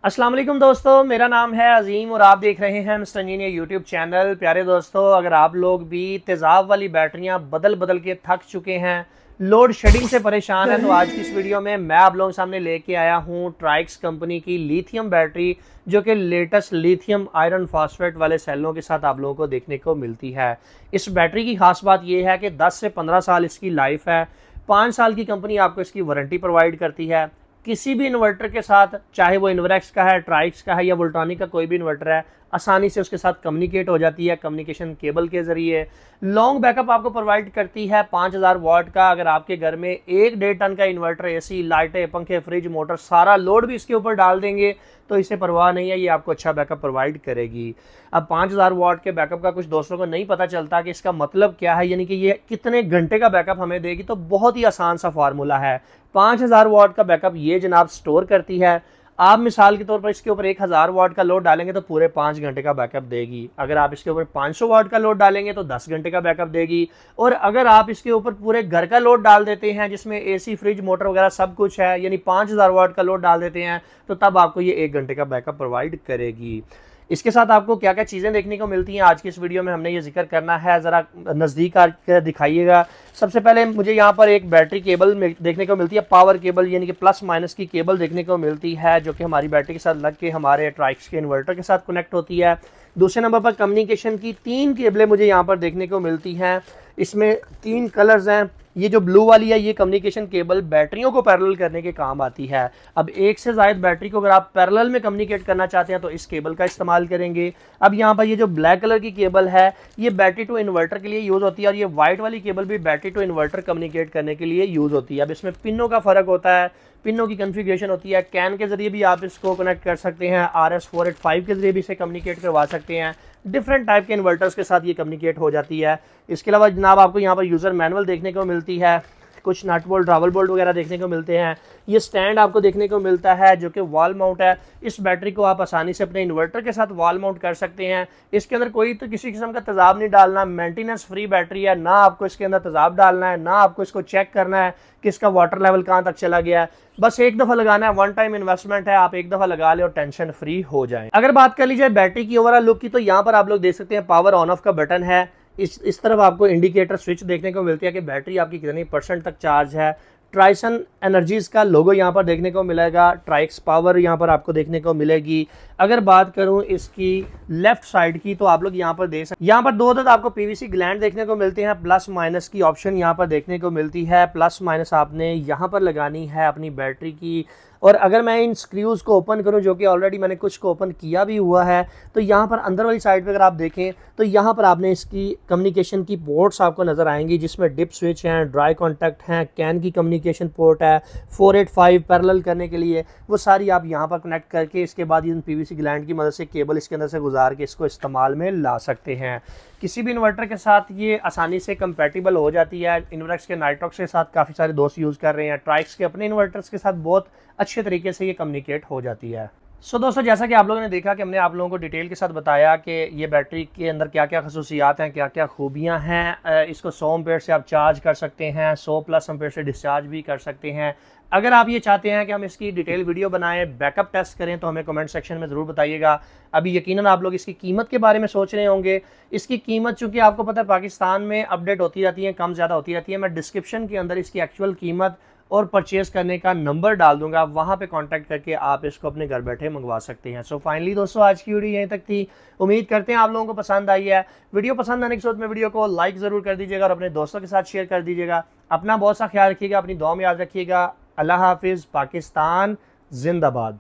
अस्सलाम वालेकुम दोस्तों, मेरा नाम है अजीम और आप देख रहे हैं मिस्टर इंजीनियर यूट्यूब चैनल। प्यारे दोस्तों, अगर आप लोग भी तेज़ाब वाली बैटरियां बदल बदल के थक चुके हैं, लोड शेडिंग से परेशान है, तो आज की इस वीडियो में मैं आप लोगों के सामने लेके आया हूं ट्राइक्स कंपनी की लिथियम बैटरी, जो कि लेटेस्ट लिथियम आयरन फॉस्फेट वाले सेलों के साथ आप लोगों को देखने को मिलती है। इस बैटरी की खास बात यह है कि 10 से 15 साल इसकी लाइफ है। 5 साल की कंपनी आपको इसकी वारंटी प्रोवाइड करती है। किसी भी इन्वर्टर के साथ, चाहे वो इन्वर्क्स का है, ट्राइक्स का है या वोल्टानिक का कोई भी इन्वर्टर है, आसानी से उसके साथ कम्युनिकेट हो जाती है कम्युनिकेशन केबल के जरिए। लॉन्ग बैकअप आपको प्रोवाइड करती है 5000 वाट का। अगर आपके घर में 1-1.5 टन का इन्वर्टर, एसी, लाइटें, पंखे, फ्रिज, मोटर, सारा लोड भी इसके ऊपर डाल देंगे तो इसे परवाह नहीं है, ये आपको अच्छा बैकअप प्रोवाइड करेगी। अब 5000 वाट के बैकअप का कुछ दोस्तों को नहीं पता चलता कि इसका मतलब क्या है, यानी कि ये कितने घंटे का बैकअप हमें देगी। तो बहुत ही आसान सा फार्मूला है। 5000 वाट का बैकअप ये जनाब स्टोर करती है। आप मिसाल के तौर पर इसके ऊपर 1000 वाट का लोड डालेंगे तो पूरे 5 घंटे का बैकअप देगी। अगर आप इसके ऊपर 500 वाट का लोड डालेंगे तो 10 घंटे का बैकअप देगी। और अगर आप इसके ऊपर पूरे घर का लोड डाल देते हैं, जिसमें एसी, फ्रिज, मोटर वगैरह सब कुछ है, यानी 5000 वाट का लोड डाल देते हैं, तो तब आपको ये 1 घंटे का बैकअप प्रोवाइड करेगी। इसके साथ आपको क्या क्या चीज़ें देखने को मिलती हैं, आज की इस वीडियो में हमने ये जिक्र करना है। ज़रा नज़दीक आकर दिखाइएगा। सबसे पहले मुझे यहाँ पर एक बैटरी केबल देखने को मिलती है, पावर केबल, यानी कि प्लस माइनस की केबल देखने को मिलती है, जो कि हमारी बैटरी के साथ लग के हमारे ट्राइक्स के इन्वर्टर के साथ कनेक्ट होती है। दूसरे नंबर पर कम्युनिकेशन की 3 केबलें मुझे यहाँ पर देखने को मिलती हैं। इसमें 3 कलर्स हैं। ये जो ब्लू वाली है, ये कम्युनिकेशन केबल बैटरियों को पैरेलल करने के काम आती है। अब एक से ज़ायद बैटरी को अगर आप पैरेलल में कम्युनिकेट करना चाहते हैं तो इस केबल का इस्तेमाल करेंगे। अब यहाँ पर ये जो ब्लैक कलर की केबल है, ये बैटरी टू इन्वर्टर के लिए यूज़ होती है, और ये वाइट वाली केबल भी बैटरी टू इन्वर्टर कम्युनिकेट करने के लिए यूज़ होती है। अब इसमें पिनों का फ़र्क होता है, पिनों की कन्फिगरेशन होती है। कैन के ज़रिए भी आप इसको कनेक्ट कर सकते हैं, RS485 के ज़रिए भी इसे कम्युनिकेट करवा सकते हैं। डिफरेंट टाइप के इन्वर्टर्स के साथ ये कम्युनिकेट हो जाती है। इसके अलावा जनाब आपको यहाँ पर यूज़र मैनुअल देखने को मिलती है, कुछ नट बोल्ट, रावल बोल्ट वगैरह देखने को मिलते हैं। ये स्टैंड आपको देखने को मिलता है जो कि वॉल माउंट है। इस बैटरी को आप आसानी से अपने इन्वर्टर के साथ वॉल माउंट कर सकते हैं। इसके अंदर कोई तो किसी किस्म का तेजाब नहीं डालना, मेंटेनेंस फ्री बैटरी है। ना आपको इसके अंदर तेजाब डालना है, ना आपको इसको चेक करना है कि इसका वाटर लेवल कहाँ तक चला गया है। बस एक दफ़ा लगाना है, वन टाइम इन्वेस्टमेंट है, आप एक दफ़ा लगा ले और टेंशन फ्री हो जाए। अगर बात कर लीजिए बैटरी की ओवरऑल लुक की, तो यहाँ पर आप लोग देख सकते हैं पावर ऑन ऑफ का बटन है। इस तरफ आपको इंडिकेटर स्विच देखने को मिलती है कि बैटरी आपकी कितनी % तक चार्ज है। ट्राइसन एनर्जीज का लोगो यहाँ पर देखने को मिलेगा। ट्राइक्स पावर यहाँ पर आपको देखने को मिलेगी। अगर बात करूँ इसकी लेफ्ट साइड की, तो आप लोग यहाँ पर देख सकते हैं, यहाँ पर 2 अदद आपको पीवीसी ग्लैंड देखने को मिलते हैं। प्लस माइनस की ऑप्शन यहाँ पर देखने को मिलती है। प्लस माइनस आपने यहाँ पर लगानी है अपनी बैटरी की। और अगर मैं इन स्क्रूज़ को ओपन करूं, जो कि ऑलरेडी मैंने कुछ को ओपन किया भी हुआ है, तो यहाँ पर अंदर वाली साइड पे अगर आप देखें तो यहाँ पर आपने इसकी कम्युनिकेशन की पोर्ट्स आपको नज़र आएंगी, जिसमें डिप स्विच हैं, ड्राई कॉन्टैक्ट हैं, कैन की कम्युनिकेशन पोर्ट है, 485 पैरेलल करने के लिए, वो सारी आप यहाँ पर कनेक्ट करके इसके बाद इन पीवीसी ग्लैंड की मदद से केबल इसके अंदर से गुजार के इसको इस्तेमाल में ला सकते हैं। किसी भी इन्वर्टर के साथ ये आसानी से कंपैटिबल हो जाती है। इन्वर्क्स के नाइट्रॉक्स के साथ काफ़ी सारे दोस्त यूज़ कर रहे हैं, ट्राइक्स के अपने इन्वर्टर्स के साथ बहुत अच्छे तरीके से ये कम्युनिकेट हो जाती है। दोस्तों, जैसा कि आप लोगों ने देखा कि हमने आप लोगों को डिटेल के साथ बताया कि ये बैटरी के अंदर क्या क्या खसूसियात हैं, क्या क्या खूबियां हैं। इसको 100 एम्पेयर से आप चार्ज कर सकते हैं, 100+ एम्पेयर से डिस्चार्ज भी कर सकते हैं। अगर आप ये चाहते हैं कि हम इसकी डिटेल वीडियो बनाएं, बैकअप टेस्ट करें, तो हमें कमेंट सेक्शन में ज़रूर बताइएगा। अभी यकीनन आप लोग इसकी कीमत के बारे में सोच रहे होंगे। इसकी कीमत, चूँकि आपको पता है पाकिस्तान में अपडेट होती रहती है, कम ज़्यादा होती रहती है, मैं डिस्क्रिप्शन के अंदर इसकी एक्चुअल कीमत और परचेज़ करने का नंबर डाल दूंगा, वहाँ पे कांटेक्ट करके आप इसको अपने घर बैठे मंगवा सकते हैं। सो फाइनली दोस्तों, आज की वीडियो यहीं तक थी। उम्मीद करते हैं आप लोगों को पसंद आई है। वीडियो पसंद आने के साथ में वीडियो को लाइक ज़रूर कर दीजिएगा और अपने दोस्तों के साथ शेयर कर दीजिएगा। अपना बहुत सा ख्याल रखिएगा, अपनी दुआ में याद रखिएगा। अल्लाह हाफिज़। पाकिस्तान जिंदाबाद।